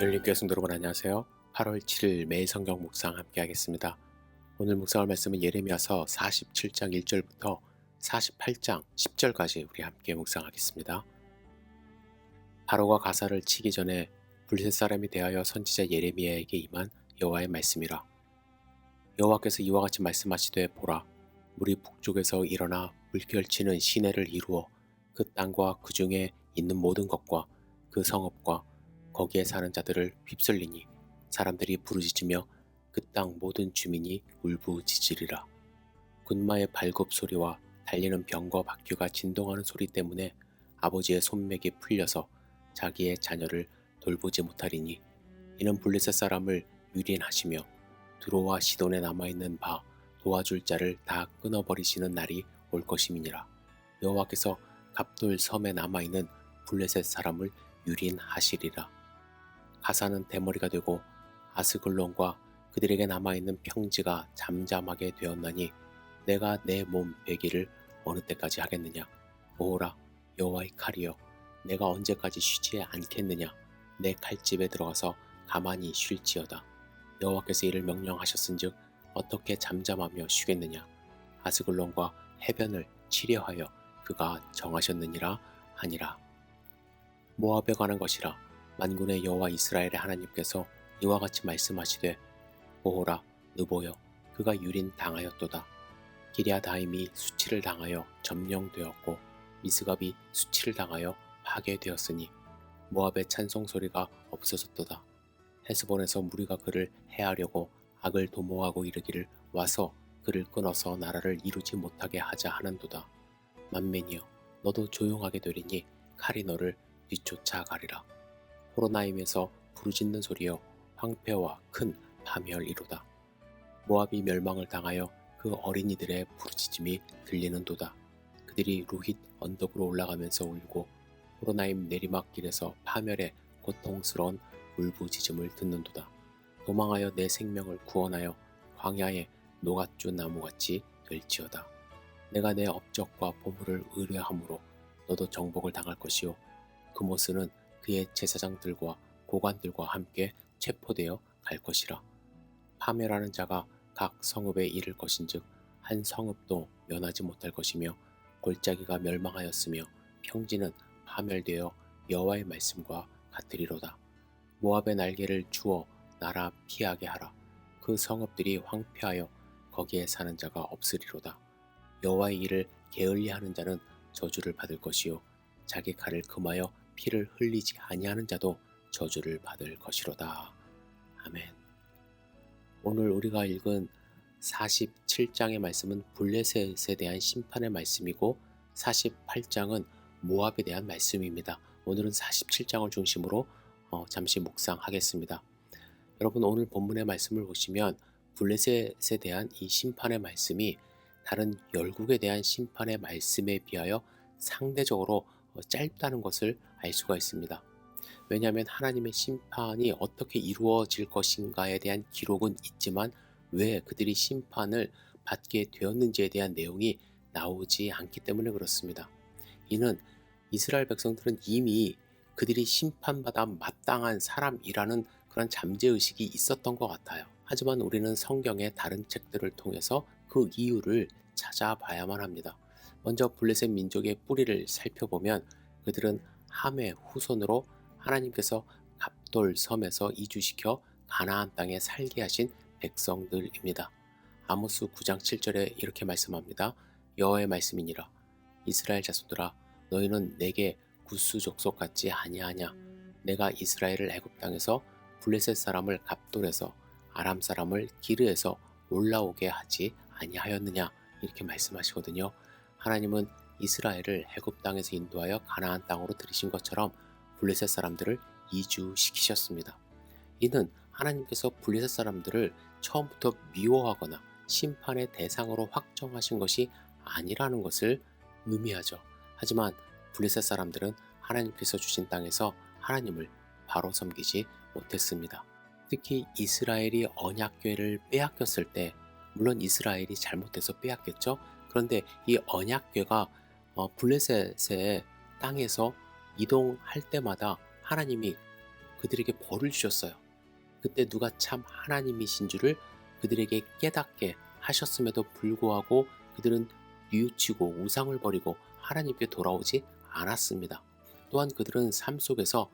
열린교회 성도 여러분 안녕하세요. 8월 7일 매일 성경 묵상 함께 하겠습니다. 오늘 묵상할 말씀은 예레미야서 47장 1절부터 48장 10절까지 우리 함께 묵상하겠습니다. 바로가 가사를 치기 전에 블레셋 사람이 대하여 선지자 예레미야에게 임한 여호와의 말씀이라. 여호와께서 이와 같이 말씀하시되 보라, 물이 북쪽에서 일어나 물결치는 시내를 이루어 그 땅과 그 중에 있는 모든 것과 그 성읍과 거기에 사는 자들을 휩쓸리니 사람들이 부르짖으며 그 땅 모든 주민이 울부짖으리라. 군마의 발굽 소리와 달리는 병거 바퀴가 진동하는 소리 때문에 아버지의 손맥이 풀려서 자기의 자녀를 돌보지 못하리니 이는 블레셋 사람을 유린하시며 두로와 시돈에 남아있는 바 도와줄 자를 다 끊어버리시는 날이 올 것임이니라. 여호와께서 갑돌 섬에 남아있는 블레셋 사람을 유린하시리라. 가사는 대머리가 되고 아스글론과 그들에게 남아있는 평지가 잠잠하게 되었나니 내가 내 몸 베기를 어느 때까지 하겠느냐. 오호라 여호와의 칼이여, 내가 언제까지 쉬지 않겠느냐. 내 칼집에 들어가서 가만히 쉴지어다. 여호와께서 이를 명령하셨은즉 어떻게 잠잠하며 쉬겠느냐. 아스글론과 해변을 치려하여 그가 정하셨느니라 하니라. 모압에 관한 것이라. 만군의 여호와 이스라엘의 하나님께서 이와 같이 말씀하시되 보호라 느보여, 그가 유린 당하였도다. 기랴다임이 수치를 당하여 점령되었고 미스갑이 수치를 당하여 파괴되었으니 모압의 찬송 소리가 없어졌도다. 헤스본에서 무리가 그를 해하려고 악을 도모하고 이르기를 와서 그를 끊어서 나라를 이루지 못하게 하자 하는도다. 만민이여, 너도 조용하게 되리니 칼이 너를 뒤쫓아 가리라. 호로나임에서 부르짖는 소리여, 황폐와 큰 파멸이로다. 모압이 멸망을 당하여 그 어린이들의 부르짖음이 들리는도다. 그들이 루힛 언덕으로 올라가면서 울고 호로나임 내리막길에서 파멸의 고통스러운 울부짖음을 듣는도다. 도망하여 내 생명을 구원하여 광야의 노갓주 나무같이 될지어다. 내가 내 업적과 보물을 의뢰함으로 너도 정복을 당할 것이요, 그모스는 그의 제사장들과 고관들과 함께 체포되어 갈 것이라. 파멸하는 자가 각 성읍에 이를 것인즉 한 성읍도 면하지 못할 것이며 골짜기가 멸망하였으며 평지는 파멸되어 여호와의 말씀과 같으리로다. 모압의 날개를 주어 나라 피하게 하라. 그 성읍들이 황폐하여 거기에 사는 자가 없으리로다. 여호와의 일을 게을리하는 자는 저주를 받을 것이요, 자기 칼을 금하여 피를 흘리지 아니하는 자도 저주를 받을 것이로다. 아멘. 오늘 우리가 읽은 47장의 말씀은 블레셋에 대한 심판의 말씀이고 48장은 모압에 대한 말씀입니다. 오늘은 47장을 중심으로 잠시 묵상하겠습니다. 여러분, 오늘 본문의 말씀을 보시면 블레셋에 대한 이 심판의 말씀이 다른 열국에 대한 심판의 말씀에 비하여 상대적으로 짧다는 것을 알 수가 있습니다. 왜냐하면 하나님의 심판이 어떻게 이루어질 것인가에 대한 기록은 있지만 왜 그들이 심판을 받게 되었는지에 대한 내용이 나오지 않기 때문에 그렇습니다. 이는 이스라엘 백성들은 이미 그들이 심판받아 마땅한 사람이라는 그런 잠재의식이 있었던 것 같아요. 하지만 우리는 성경의 다른 책들을 통해서 그 이유를 찾아봐야만 합니다. 먼저 블레셋 민족의 뿌리를 살펴보면 그들은 함의 후손으로 하나님께서 갑돌 섬에서 이주시켜 가나안 땅에 살게 하신 백성들입니다. 아모스 9장 7절에 이렇게 말씀합니다. 여호와의 말씀이니라. 이스라엘 자손들아, 너희는 내게 구스 족속 같지 아니하냐. 내가 이스라엘을 애굽 땅에서 블레셋 사람을 갑돌에서 아람 사람을 기르에서 올라오게 하지 아니하였느냐. 이렇게 말씀하시거든요. 하나님은 이스라엘을 애굽 땅에서 인도하여 가나안 땅으로 들이신 것처럼 블레셋 사람들을 이주시키셨습니다. 이는 하나님께서 블레셋 사람들을 처음부터 미워하거나 심판의 대상으로 확정하신 것이 아니라는 것을 의미하죠. 하지만 블레셋 사람들은 하나님께서 주신 땅에서 하나님을 바로 섬기지 못했습니다. 특히 이스라엘이 언약궤를 빼앗겼을 때, 물론 이스라엘이 잘못해서 빼앗겼죠. 그런데 이 언약궤가 블레셋의 땅에서 이동할 때마다 하나님이 그들에게 벌을 주셨어요. 그때 누가 참 하나님이신 줄을 그들에게 깨닫게 하셨음에도 불구하고 그들은 뉘우치고 우상을 버리고 하나님께 돌아오지 않았습니다. 또한 그들은 삶 속에서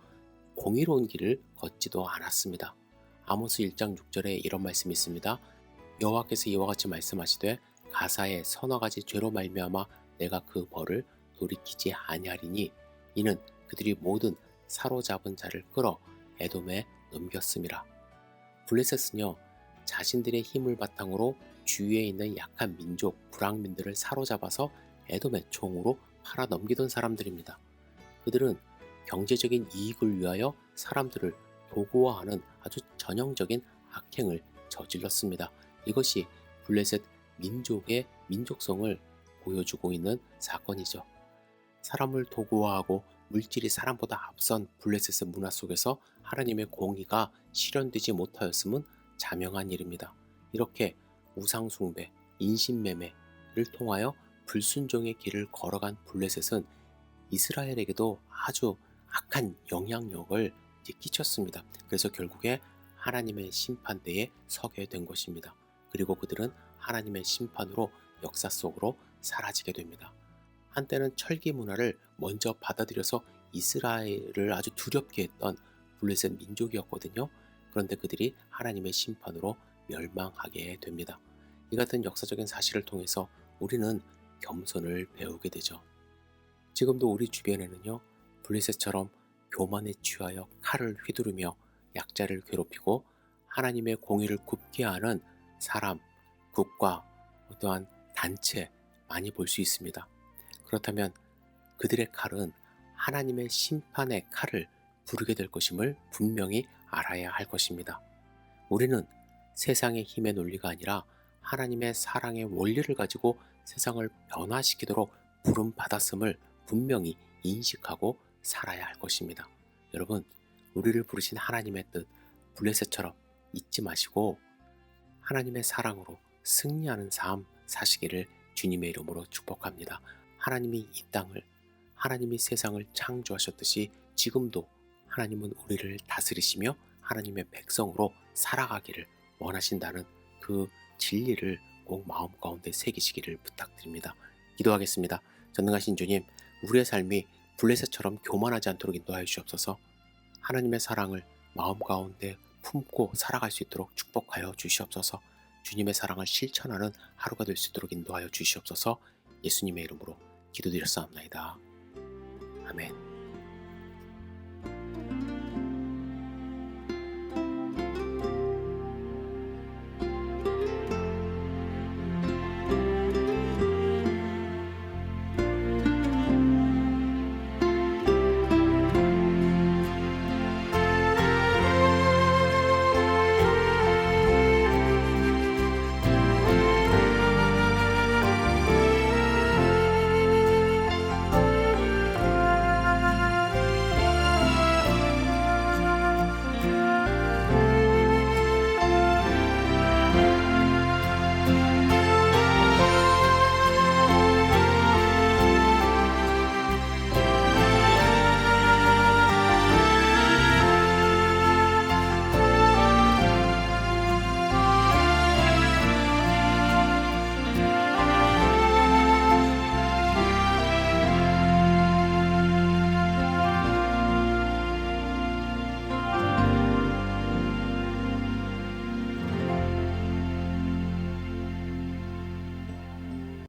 공의로운 길을 걷지도 않았습니다. 아모스 1장 6절에 이런 말씀이 있습니다. 여호와께서 이와 같이 말씀하시되 가사에 서너 가지 죄로 말미암아 내가 그 벌을 돌이키지 아니하리니 이는 그들이 모든 사로잡은 자를 끌어 에돔에 넘겼음이라. 블레셋은요, 자신들의 힘을 바탕으로 주위에 있는 약한 민족, 불황민들을 사로잡아서 에돔의 총으로 팔아 넘기던 사람들입니다. 그들은 경제적인 이익을 위하여 사람들을 도구화하는 아주 전형적인 악행을 저질렀습니다. 이것이 블레셋 민족의 민족성을 보여주고 있는 사건이죠. 사람을 도구화하고 물질이 사람보다 앞선 블레셋의 문화 속에서 하나님의 공의가 실현되지 못하였음은 자명한 일입니다. 이렇게 우상숭배, 인신매매를 통하여 불순종의 길을 걸어간 블레셋은 이스라엘에게도 아주 악한 영향력을 끼쳤습니다. 그래서 결국에 하나님의 심판대에 서게 된 것입니다. 그리고 그들은 하나님의 심판으로 역사 속으로 사라지게 됩니다. 한때는 철기 문화를 먼저 받아들여서 이스라엘을 아주 두렵게 했던 블레셋 민족이었거든요. 그런데 그들이 하나님의 심판으로 멸망하게 됩니다. 이 같은 역사적인 사실을 통해서 우리는 겸손을 배우게 되죠. 지금도 우리 주변에는요, 블레셋처럼 교만에 취하여 칼을 휘두르며 약자를 괴롭히고 하나님의 공의를 굽게 하는 사람, 국가, 어떠한 단체 많이 볼 수 있습니다. 그렇다면 그들의 칼은 하나님의 심판의 칼을 부르게 될 것임을 분명히 알아야 할 것입니다. 우리는 세상의 힘의 논리가 아니라 하나님의 사랑의 원리를 가지고 세상을 변화시키도록 부름받았음을 분명히 인식하고 살아야 할 것입니다. 여러분, 우리를 부르신 하나님의 뜻, 블레셋처럼 잊지 마시고 하나님의 사랑으로 승리하는 삶 사시기를 주님의 이름으로 축복합니다. 하나님이 이 땅을, 하나님이 세상을 창조하셨듯이 지금도 하나님은 우리를 다스리시며 하나님의 백성으로 살아가기를 원하신다는 그 진리를 꼭 마음 가운데 새기시기를 부탁드립니다. 기도하겠습니다. 전능하신 주님, 우리의 삶이 블레셋처럼 교만하지 않도록 인도하여 주옵소서. 하나님의 사랑을 마음 가운데 품고 살아갈 수 있도록 축복하여 주시옵소서. 주님의 사랑을 실천하는 하루가 될 수 있도록 인도하여 주시옵소서. 예수님의 이름으로 기도드렸사옵나이다. 아멘.